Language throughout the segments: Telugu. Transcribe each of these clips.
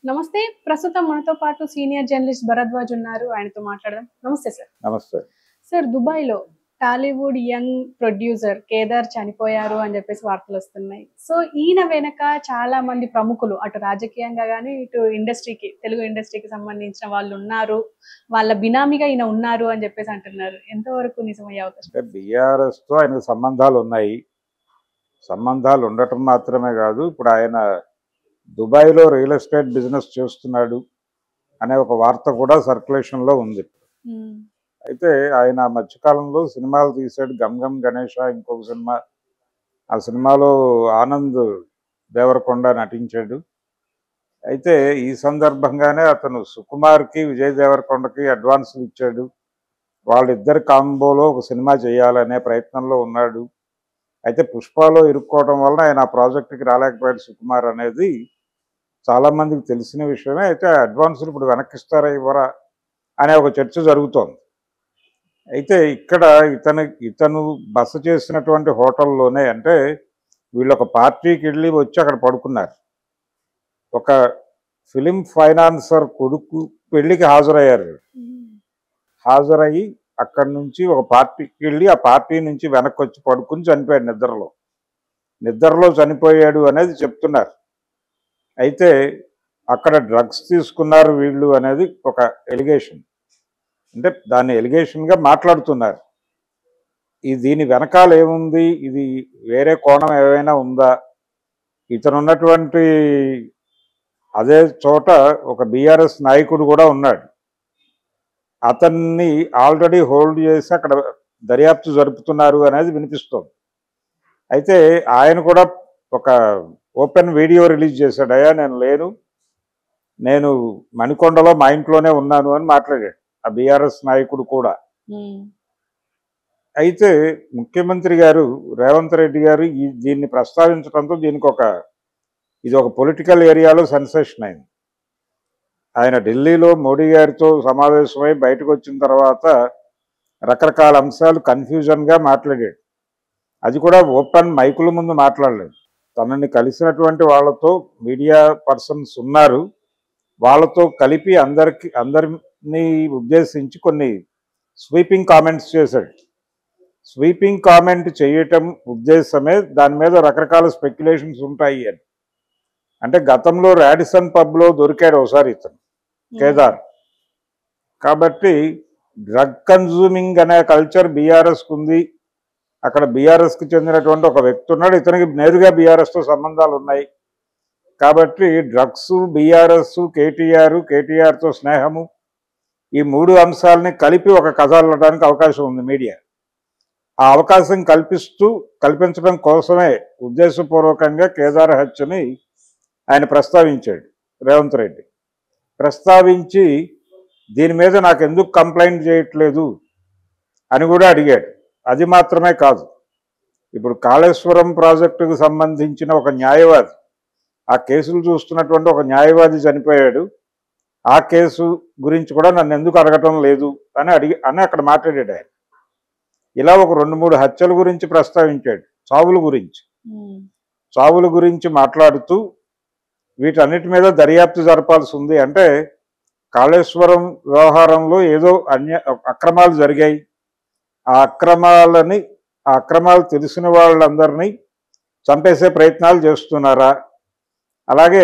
నమస్తే. ప్రస్తుతం మనతో పాటు సీనియర్ జర్నలిస్ట్ భరద్వాజ్ ఉన్నారు. ఆయనతో మాట్లాడదాం. నమస్తే సార్. నమస్తే. సార్, దుబాయ్‌లో టాలీవుడ్ యంగ్ ప్రొడ్యూసర్ కేదార్ చనిపోయారు అని చెప్పేసి వార్తలొస్తున్నాయి. సో, ఈయన వెనక చాలా మంది ప్రముఖులు అటు రాజకీయంగా గాని, ఇటు ఇండస్ట్రీకి, తెలుగు ఇండస్ట్రీకి సంబంధించిన వాళ్ళున్నారు. వాళ్ళ బినామీగా ఈయన ఉన్నారు అని చెప్పేసి అంటున్నారు. ఎంతవరకు నిజమయ్యే అవకాశం? అంటే బీఆర్ఎస్‌తో ఆయనకు సంబంధాలున్నాయి. సంబంధాలు ఉండటం మాత్రమే కాదు, ఇప్పుడు ఆయన దుబాయ్‌లో రియల్ ఎస్టేట్ బిజినెస్ చేస్తున్నాడు అనే ఒక వార్త కూడా సర్క్యులేషన్‌లో ఉంది. అయితే ఆయన మధ్యకాలంలో సినిమాలు తీశాడు. గమ్ గమ్ గణేష ఇంకొక సినిమా. ఆ సినిమాలో ఆనంద్ దేవరకొండ నటించాడు. అయితే ఈ సందర్భంగానే అతను సుకుమార్కి, విజయ్ దేవరకొండకి అడ్వాన్సులు ఇచ్చాడు. వాళ్ళిద్దరి కాంబోలో ఒక సినిమా చేయాలనే ప్రయత్నంలో ఉన్నాడు. అయితే పుష్పలో ఇరుక్కోవడం వలన ఆయన ఆ ప్రాజెక్టుకి రాలేకపోయాడు సుకుమార్ అనేది చాలామందికి తెలిసిన విషయమే. అయితే అడ్వాన్సులు ఇప్పుడు వెనక్కిస్తారా ఇవ్వరా అనే ఒక చర్చ జరుగుతోంది. అయితే ఇక్కడ ఇతను బస చేసినటువంటి హోటల్లోనే, అంటే వీళ్ళు ఒక పార్టీకి వెళ్ళి వచ్చి అక్కడ పడుకున్నారు. ఒక ఫిలిం ఫైనాన్సర్ కొడుకు పెళ్లికి హాజరయ్యారు. హాజరయ్యి అక్కడి నుంచి ఒక పార్టీకి వెళ్ళి ఆ పార్టీ నుంచి వెనక్కి వచ్చి పడుకుని చనిపోయాడు నిద్రలో చనిపోయాడు అనేది చెప్తున్నారు. అయితే అక్కడ డ్రగ్స్ తీసుకున్నారు వీళ్ళు అనేది ఒక ఎలిగేషన్. అంటే దాన్ని ఎలిగేషన్గా మాట్లాడుతున్నారు. దీని వెనకాల ఏముంది, ఇది వేరే కోణం ఏమైనా ఉందా? ఇతను ఉన్నటువంటి అదే చోట ఒక బీఆర్ఎస్ నాయకుడు కూడా ఉన్నాడు. అతన్ని ఆల్రెడీ హోల్డ్ చేసి అక్కడ దర్యాప్తు జరుపుతున్నారు అనేది వినిపిస్తోంది. అయితే ఆయన కూడా ఒక ఓపెన్ వీడియో రిలీజ్ చేశాడు. అయ్యా నేను మణికొండలో మా ఇంట్లోనే ఉన్నాను అని మాట్లాడాడు ఆ బీఆర్ఎస్ నాయకుడు కూడా. అయితే ముఖ్యమంత్రి గారు రేవంత్ రెడ్డి గారు దీన్ని ప్రస్తావించడంతో ఇది ఒక పొలిటికల్ ఏరియాలో సెన్సేషన్ అయింది. ఆయన ఢిల్లీలో మోడీ గారితో సమావేశమై బయటకు వచ్చిన తర్వాత రకరకాల అంశాలు కన్ఫ్యూజన్గా మాట్లాడాడు. అది కూడా ఓపెన్ మైకుల ముందు మాట్లాడలేదు. తనని కలిసినటువంటి వాళ్ళతో మీడియా పర్సన్స్ ఉన్నారు, వాళ్ళతో కలిపి అందరినీ ఉద్దేశించి కొన్ని స్వీపింగ్ కామెంట్స్ చేశాడు. స్వీపింగ్ కామెంట్ చేయటం ఉద్దేశమే, దాని మీద రకరకాల స్పెక్యులేషన్స్ ఉంటాయి అని. అంటే గతంలో రాడిసన్ పబ్లో దొరికాడు ఒకసారి ఇతను కేదార్. కాబట్టి డ్రగ్ కన్జ్యూమింగ్ అనే కల్చర్ బీఆర్ఎస్కి ఉంది. అక్కడ బీఆర్ఎస్కి చెందినటువంటి ఒక వ్యక్తి ఉన్నాడు, ఇతనికి నేరుగా బీఆర్ఎస్తో సంబంధాలు ఉన్నాయి. కాబట్టి డ్రగ్స్, బీఆర్ఎస్, కేటీఆర్తో స్నేహము, ఈ మూడు అంశాలని కలిపి ఒక కథ అల్లడానికి అవకాశం ఉంది మీడియా. ఆ అవకాశం కల్పించడం కోసమే ఉద్దేశపూర్వకంగా కేదార్ హత్యని ఆయన ప్రస్తావించాడు రేవంత్ రెడ్డి. ప్రస్తావించి దీని మీద నాకు ఎందుకు కంప్లైంట్ చేయట్లేదు అని కూడా అడిగాడు. అది మాత్రమే కాదు, ఇప్పుడు కాళేశ్వరం ప్రాజెక్టుకు సంబంధించిన ఒక న్యాయవాది, ఆ కేసులు చూస్తున్నటువంటి ఒక న్యాయవాది చనిపోయాడు. ఆ కేసు గురించి కూడా నన్ను ఎందుకు అడగటం లేదు అని అక్కడ మాట్లాడాడు ఆయన. ఇలా ఒక 2-3 హత్యల గురించి ప్రస్తావించాడు, చావుల గురించి మాట్లాడుతూ వీటన్నిటి మీద దర్యాప్తు జరపాల్సి ఉంది. అంటే కాళేశ్వరం వ్యవహారంలో ఏదో అక్రమాలు జరిగాయి, ఆ అక్రమాలు తెలిసిన వాళ్ళందరినీ చంపేసే ప్రయత్నాలు చేస్తున్నారా, అలాగే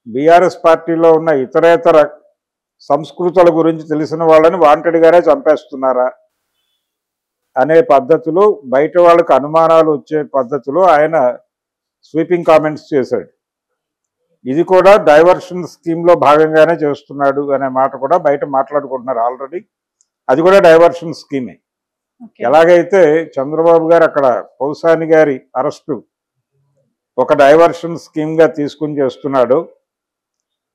బీఆర్ఎస్ పార్టీలో ఉన్న ఇతరేతర సంస్కృతుల గురించి తెలిసిన వాళ్ళని వాంటెడ్గానే చంపేస్తున్నారా అనే పద్ధతిలో, బయట వాళ్ళకు అనుమానాలు వచ్చే పద్ధతిలో ఆయన స్వీపింగ్ కామెంట్స్ చేశాడు. ఇది కూడా డైవర్షన్ స్కీమ్లో భాగంగానే చేస్తున్నాడు అనే మాట కూడా బయట మాట్లాడుకుంటున్నారు ఆల్రెడీ. అది కూడా డైవర్షన్ స్కీమే. ఎలాగైతే చంద్రబాబు గారు అక్కడ పౌసాని గారి అరెస్టు ఒక డైవర్షన్ స్కీమ్గా తీసుకుని చేస్తున్నాడు,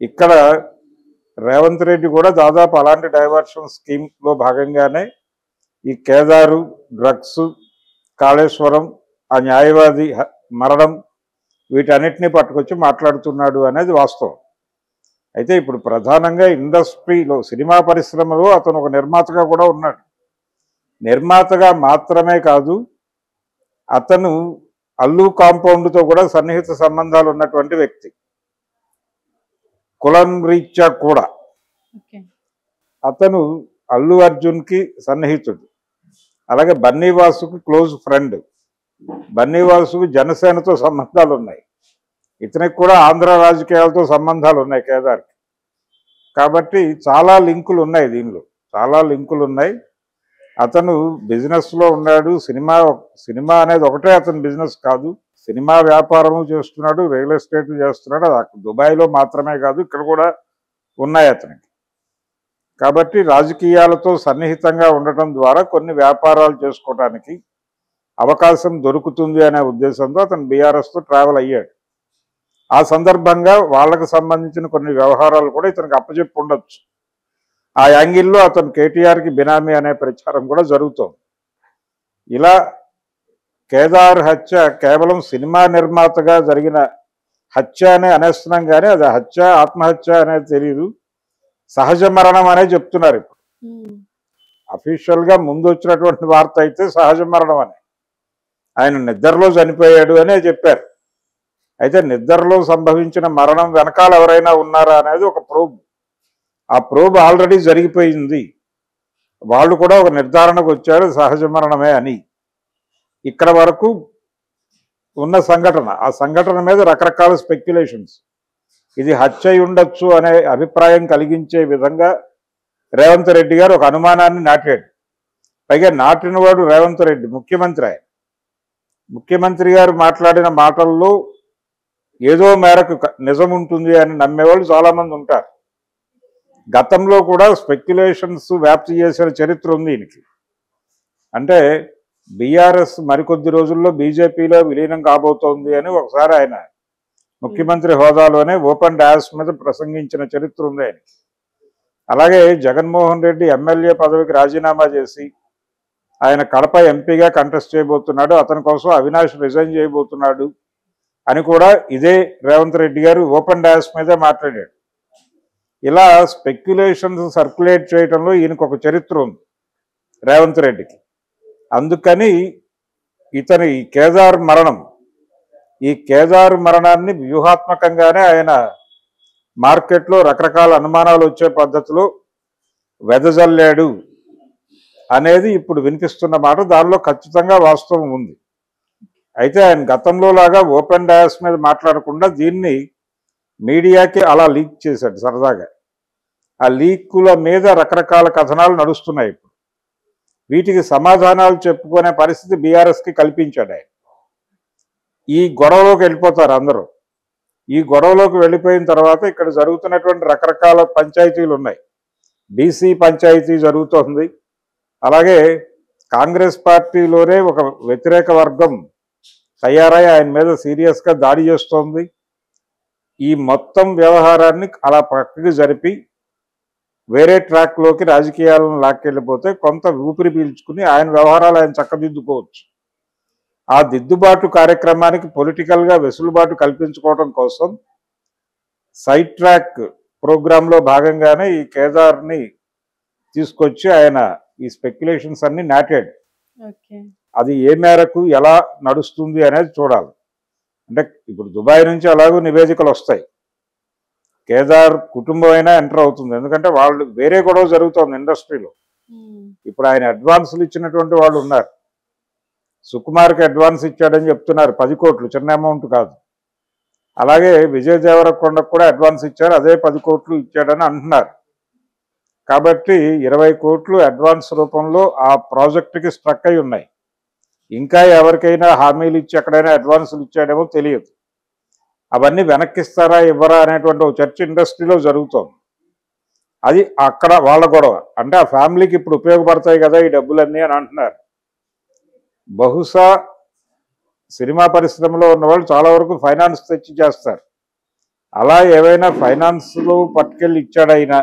ఇక్కడ రేవంత్ రెడ్డి కూడా దాదాపు అలాంటి డైవర్షన్ స్కీమ్లో భాగంగానే ఈ కేదారు, డ్రగ్స్, కాళేశ్వరం, ఆ న్యాయవాది మరణం, వీటన్నిటినీ పట్టుకొచ్చి మాట్లాడుతున్నాడు అనేది వాస్తవం. అయితే ఇప్పుడు ప్రధానంగా ఇండస్ట్రీలో, సినిమా పరిశ్రమలో అతను ఒక నిర్మాతగా కూడా ఉన్నాడు. నిర్మాతగా మాత్రమే కాదు, అతను అల్లు కాంపౌండ్తో కూడా సన్నిహిత సంబంధాలు ఉన్నటువంటి వ్యక్తి. కులం రీత్యా కూడా ఓకే. అతను అల్లు అర్జున్కి సన్నిహితుడు. అలాగే బన్నీవాసుకు క్లోజ్ ఫ్రెండ్. బన్నీవాసుకు జనసేనతో సంబంధాలు ఉన్నాయి. ఇతనికి కూడా ఆంధ్ర రాజకీయాలతో సంబంధాలు ఉన్నాయి కేదార్కి. కాబట్టి చాలా లింకులు ఉన్నాయి దీనిలో, చాలా లింకులు ఉన్నాయి. అతను బిజినెస్లో ఉన్నాడు. సినిమా అనేది ఒకటే అతని బిజినెస్ కాదు, సినిమా వ్యాపారము చేస్తున్నాడు, రియల్ ఎస్టేట్ చేస్తున్నాడు. అది దుబాయ్లో మాత్రమే కాదు, ఇక్కడ కూడా ఉన్నాయి అతనికి. కాబట్టి రాజకీయాలతో సన్నిహితంగా ఉండటం ద్వారా కొన్ని వ్యాపారాలు చేసుకోవడానికి అవకాశం దొరుకుతుంది అనే ఉద్దేశంతో అతను బీఆర్ఎస్తో ట్రావెల్ అయ్యాడు. ఆ సందర్భంగా వాళ్ళకు సంబంధించిన కొన్ని వ్యవహారాలు కూడా ఇతనికి అప్పచెప్పి ఉండొచ్చు. ఆ యాంగిల్లో అతను కేటీఆర్కి బినామీ అనే ప్రచారం కూడా జరుగుతోంది. ఇలా కేదార్ హత్య కేవలం సినిమా నిర్మాతగా జరిగిన హత్య అనే అనేస్తున్నాం, కానీ అది హత్య ఆత్మహత్య అనేది తెలియదు, సహజ మరణం అనే చెప్తున్నారు. ఇప్పుడు అఫీషియల్గా ముందు వచ్చినటువంటి వార్త అయితే సహజ మరణం అని, ఆయన నిద్రలో చనిపోయాడు అనే చెప్పారు. అయితే నిద్రలో సంభవించిన మరణం వెనకాల ఎవరైనా ఉన్నారా అనేది ఒక ప్రోబ్. ఆ ప్రోబ్ ఆల్రెడీ జరిగిపోయింది. వాళ్ళు కూడా ఒక నిర్ధారణకు వచ్చారు సహజ మరణమే అని. ఇక్కడ వరకు ఉన్న సంఘటన, ఆ సంఘటన మీద రకరకాల స్పెక్యులేషన్స్. ఇది హత్య అయి ఉండొచ్చు అనే అభిప్రాయం కలిగించే విధంగా రేవంత్ రెడ్డి గారు ఒక అనుమానాన్ని నాటాడు. పైగా నాటినవాడు రేవంత్ రెడ్డి, ముఖ్యమంత్రి. ఆయన ముఖ్యమంత్రి గారు మాట్లాడిన మాటల్లో ఏదో మేరకు నిజం ఉంటుంది అని నమ్మేవాళ్ళు చాలామంది ఉంటారు. గతంలో కూడా స్పెక్యులేషన్స్ వ్యాప్తి చేసిన చరిత్ర ఉంది ఈయనకి. అంటే బీఆర్ఎస్ మరికొద్ది రోజుల్లో బీజేపీలో విలీనం కాబోతోంది అని ఒకసారి ఆయన ముఖ్యమంత్రి హోదాలోనే ఓపెన్ డాస్ మీద ప్రసంగించిన చరిత్ర ఉంది ఆయనకి. అలాగే జగన్మోహన్ రెడ్డి ఎమ్మెల్యే పదవికి రాజీనామా చేసి ఆయన కడప ఎంపీగా కంటెస్ట్ చేయబోతున్నాడు, అతని కోసం అవినాష్ రిజైన్ చేయబోతున్నాడు అని కూడా ఇదే రేవంత్ రెడ్డి గారు ఓపెన్ డాస్ మీదే మాట్లాడాడు. ఇలా స్పెక్యులేషన్స్ సర్క్యులేట్ చేయడంలో ఈయనకు ఒక చరిత్ర ఉంది రేవంత్ రెడ్డికి. అందుకని ఇతని ఈ కేదార్ మరణాన్ని వ్యూహాత్మకంగానే ఆయన మార్కెట్లో రకరకాల అనుమానాలు వచ్చే పద్ధతిలో వెదజల్లాడు అనేది ఇప్పుడు వినిపిస్తున్న మాట. దానిలో ఖచ్చితంగా వాస్తవం ఉంది. అయితే ఆయన గతంలో లాగా ఓపెన్ డయాస్ మీద మాట్లాడకుండా దీన్ని మీడియాకి అలా లీక్ చేశాడు సరదాగా. ఆ లీకుల మీద రకరకాల కథనాలు నడుస్తున్నాయి ఇప్పుడు. వీటికి సమాధానాలు చెప్పుకునే పరిస్థితి బీఆర్ఎస్కి కల్పించాడు ఆయన. ఈ గొడవలోకి వెళ్ళిపోతారు అందరూ. ఈ గొడవలోకి వెళ్ళిపోయిన తర్వాత ఇక్కడ జరుగుతున్నటువంటి రకరకాల పంచాయతీలు ఉన్నాయి. బీసీ పంచాయతీ జరుగుతోంది. అలాగే కాంగ్రెస్ పార్టీలోనే ఒక వ్యతిరేక వర్గం తయారై ఆయన మీద సీరియస్గా దాడి చేస్తోంది. ఈ మొత్తం వ్యవహారాన్ని అలా పక్కకి జరిపి వేరే ట్రాక్లోకి రాజకీయాలను లాక్కెళ్ళిపోతే కొంత ఊపిరి పీల్చుకుని ఆయన వ్యవహారాలు ఆయన చక్కదిద్దుకోవచ్చు. ఆ దిద్దుబాటు కార్యక్రమానికి పొలిటికల్గా వెసులుబాటు కల్పించుకోవడం కోసం సైడ్ ట్రాక్ ప్రోగ్రాంలో భాగంగానే ఈ కేదార్ని తీసుకొచ్చి ఆయన ఈ స్పెక్యులేషన్స్ అన్ని నాటాడు. అది ఏ మేరకు ఎలా నడుస్తుంది అనేది చూడాలి. అంటే ఇప్పుడు దుబాయ్ నుంచి అలాగూ నివేదికలు వస్తాయి. కేదార్ కుటుంబం అయినా ఎంటర్ అవుతుంది, ఎందుకంటే వాళ్ళు వేరే గొడవ జరుగుతోంది ఇండస్ట్రీలో. ఇప్పుడు ఆయన అడ్వాన్సులు ఇచ్చినటువంటి వాళ్ళు ఉన్నారు. సుకుమార్కి అడ్వాన్స్ ఇచ్చాడని చెప్తున్నారు, 10 కోట్లు, చిన్న అమౌంట్ కాదు. అలాగే విజయ్ దేవరకొండకు కూడా అడ్వాన్స్ ఇచ్చారు, అదే 10 కోట్లు ఇచ్చాడని అంటున్నారు. కాబట్టి 20 కోట్లు అడ్వాన్స్ రూపంలో ఆ ప్రాజెక్టుకి స్ట్రక్ అయి ఉన్నాయి. ఇంకా ఎవరికైనా హామీలు ఇచ్చి ఎక్కడైనా అడ్వాన్సులు ఇచ్చాడేమో తెలియదు. అవన్నీ వెనక్కిస్తారా ఇవ్వరా అనేటువంటి ఒక చర్చ ఇండస్ట్రీలో జరుగుతోంది. అది అక్కడ వాళ్ళ గొడవ. అంటే ఆ ఫ్యామిలీకి ఇప్పుడు ఉపయోగపడతాయి కదా ఈ డబ్బులన్నీ అని అంటున్నారు. బహుశా సినిమా పరిశ్రమలో ఉన్నవాళ్ళు చాలా వరకు ఫైనాన్స్ తెచ్చి చేస్తారు. అలా ఏవైనా ఫైనాన్స్లో పట్టుకెళ్ళి ఇచ్చాడైనా